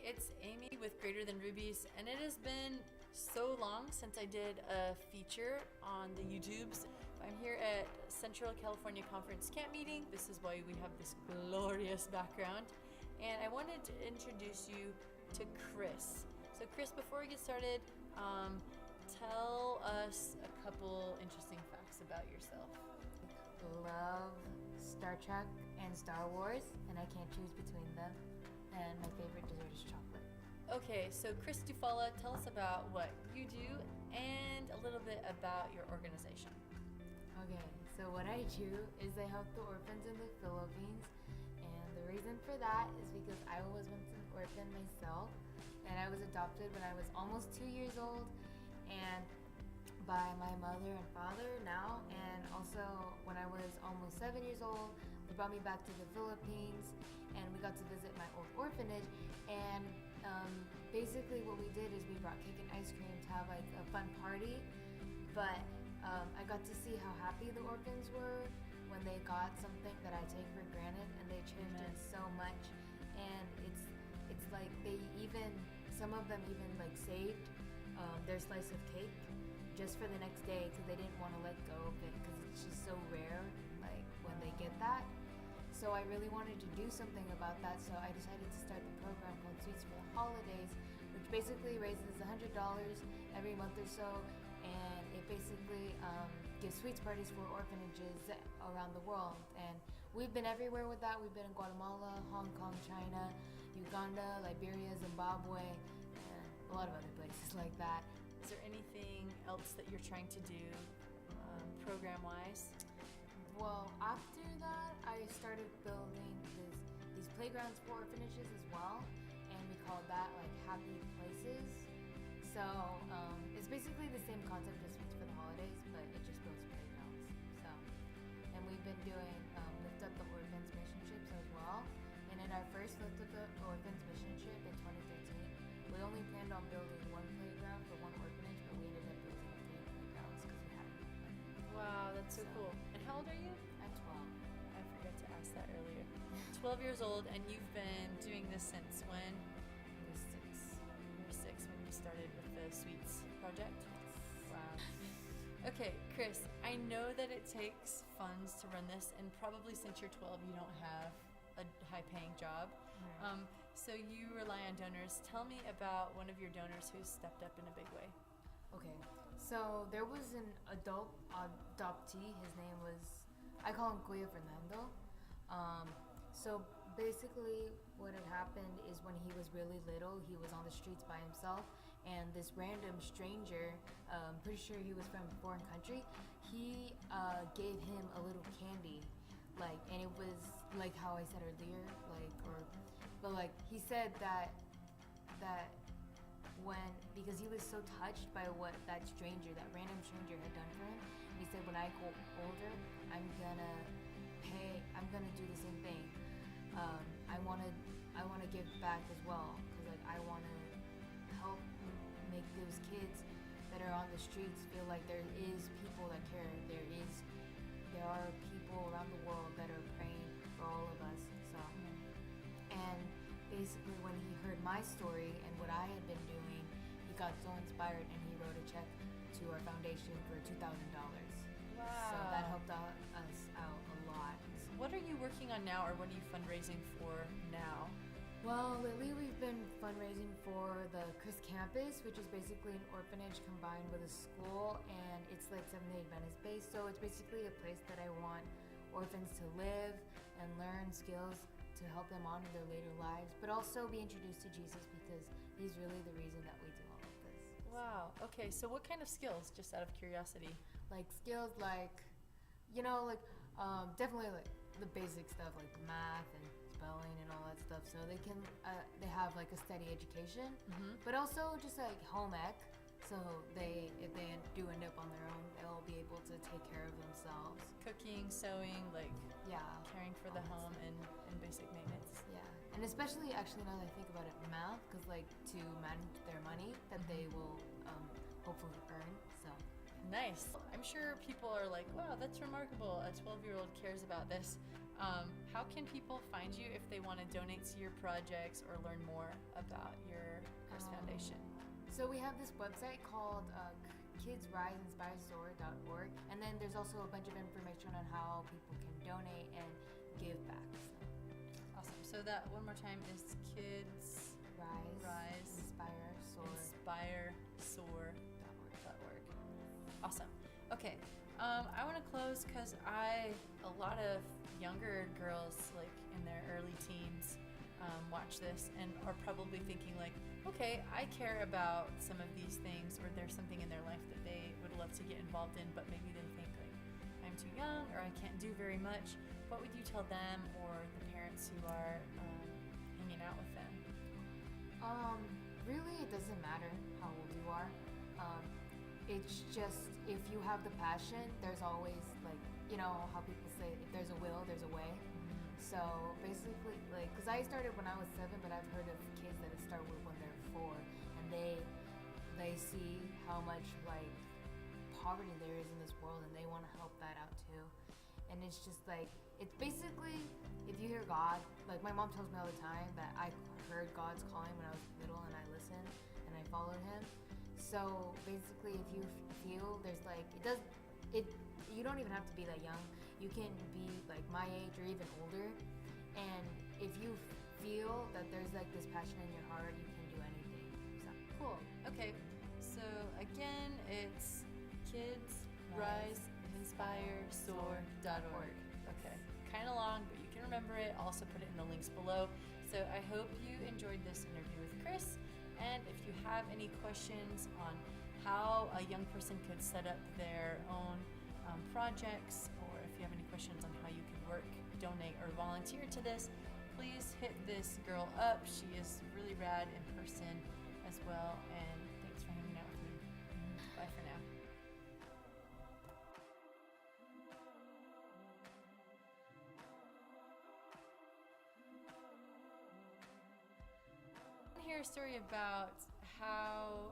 it's Amy with Greater Than Rubies, and it has been so long since I did a feature on the YouTubes. I'm here at Central California Conference camp meeting. This is why we have this glorious background. And I wanted to introduce you to Kris. So Kris, before we get started, tell us a couple interesting facts about yourself. Love Star Trek and Star Wars, and I can't choose between them. And my favorite dessert is chocolate. Okay, so Kris Dufala, tell us about what you do and a little bit about your organization. Okay, so what I do is I help the orphans in the Philippines, and the reason for that is because I was once an orphan myself, and I was adopted when I was almost 2 years old, and by my mother and father now, and also when I was almost 7 years old, they brought me back to the Philippines, and we got to visit my old orphanage, and basically what we did is we brought cake and ice cream to have like a fun party, but I got to see how happy the orphans were when they got something that I take for granted, and they cherished it so much, and it's like some of them even like saved their slice of cake just for the next day because they didn't want to let go of it because it's just so rare like when they get that. So I really wanted to do something about that, so I decided to start the program called Sweets for the Holidays, which basically raises $100 every month or so, and it basically gives sweets parties for orphanages around the world. And we've been everywhere with that. We've been in Guatemala, Hong Kong, China, Uganda, Liberia, Zimbabwe, and a lot of other places like that. Is there anything else that you're trying to do program-wise? Well, after that, I started building these playgrounds for orphanages as well, and we called that like Happy Places. So it's basically the same concept as Sweets for the Holidays, but it just builds playgrounds. So, and we've been doing Lift Up the Orphans mission trips as well. And in our first Lift Up the Orphans mission trip in 2013, we only planned on building one playground for one orphanage, but we ended up building 3 playgrounds because we had enough. Wow, that's so cool. And how old are you? I'm 12. I forgot to ask that earlier. 12 years old, and you've been doing this since when? I was 6. You were 6 when you started with the Sweets project? Yes. Wow. Okay, Kris, I know that it takes funds to run this, and probably since you're 12, you don't have a high-paying job. Right. So you rely on donors. Tell me about one of your donors who's stepped up in a big way. Okay, so there was an adult adoptee. His name was, I call him Kuya Fernando. So basically what had happened is when he was really little, he was on the streets by himself, and this random stranger, pretty sure he was from a foreign country, he gave him a little candy, and it was like how I said earlier, but he said that because he was so touched by what that random stranger had done for him, he said, when I go older, I'm gonna do the same thing. I wanna give back as well, because I wanna help make those kids that are on the streets feel like there is people that care. There are people around the world that are praying for all of us. So, and basically when he heard my story and what I had been doing, he got so inspired and he wrote a check to our foundation for $2,000. Wow. So that helped us out a lot. What are you working on now, or what are you fundraising for now? Well, lately we've been fundraising for the K.R.I.S campus, which is basically an orphanage combined with a school, and it's like Seventh-day Adventist based. So it's basically a place that I want orphans to live and learn skills to help them on in their later lives, but also be introduced to Jesus because he's really the reason that we do all of this. Wow. Okay, so what kind of skills, just out of curiosity? Like skills definitely like the basic stuff like math and spelling and all that stuff, so they they have like a steady education, but also just like home ec, so if they do end up on their own, they'll be able to take care of themselves. Cooking, sewing, caring for the home and basic maintenance. Yeah, and especially actually now that I think about it, math, because to manage their money that they will hopefully earn. So nice. I'm sure people are like, wow, that's remarkable. A 12-year-old cares about this. How can people find you if they want to donate to your projects or learn more about your K.R.I.S Foundation? So we have this website called KidsRiseInspireSoar.org, and then there's also a bunch of information on how people can donate and give back. So. Awesome. So that one more time is Kids Rise InspireSoar.org. Awesome. Okay. I want to close because a lot of younger girls, like in their early teens, watch this and are probably thinking like, okay, I care about some of these things, or there's something in their life that they would love to get involved in, but maybe they think like, I'm too young or I can't do very much. What would you tell them or the parents who are hanging out with them? Really, it doesn't matter how old you are. It's just, if you have the passion, there's always, like, you know how people say, if there's a will, there's a way. So basically, like, because I started when I was 7, but I've heard of kids that start with when they're 4, and they see how much, like, poverty there is in this world, and they want to help that out too. And it's just like, it's basically, if you hear God, like my mom tells me all the time that I heard God's calling when I was little, and I listened and I followed Him. So basically, if you feel there's like, you don't even have to be that young. You can be like my age or even older, and if you feel that there's like this passion in your heart, you can do anything. So cool. Okay. So again, it's KidsRiseInspireSoar.org. Okay. Kind of long, but you can remember it. I'll also put it in the links below. So I hope you enjoyed this interview with Kris. And if you have any questions on how a young person could set up their own projects, or if you have any questions on how you could work, donate, or volunteer to this, please hit this girl up. She is really rad in person as well. And thanks for hanging out with me. Bye for now. I want to hear a story about how